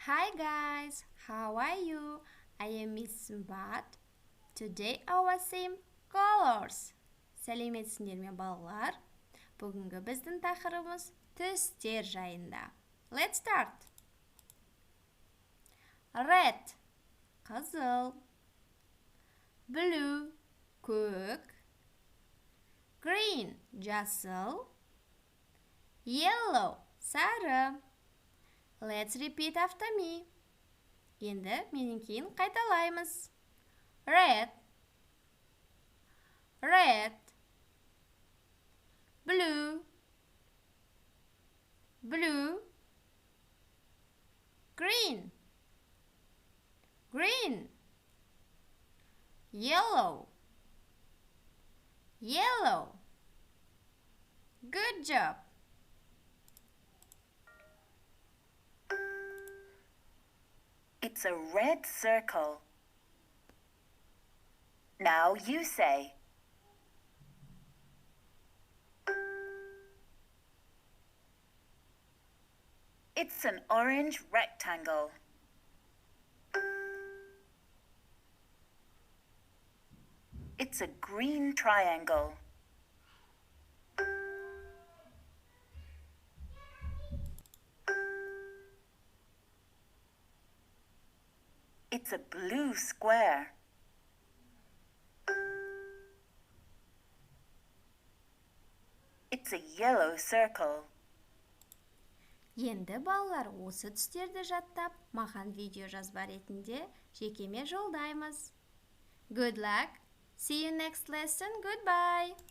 Hi guys, how are you? I am Miss Simbat. Today our theme colors. Сәлеметсіңдер ме балалар? Бүгінгі біздің тақырыбымыз түстер жайында. Let's start. Red қызыл, blue көк, green жасыл, yellow сары. Let's repeat after me. Енді менен кейін қайталаймыз. Red, red, blue, blue, green, green, yellow, yellow. Good job. It's a red circle. Now you say. It's an orange rectangle. It's a green triangle. It's a blue square. It's a yellow circle. Енді балалар осы түстерді жаттап, маған видео жазба ретінде жекеме жолдаймыз. Good luck. See you next lesson. Goodbye.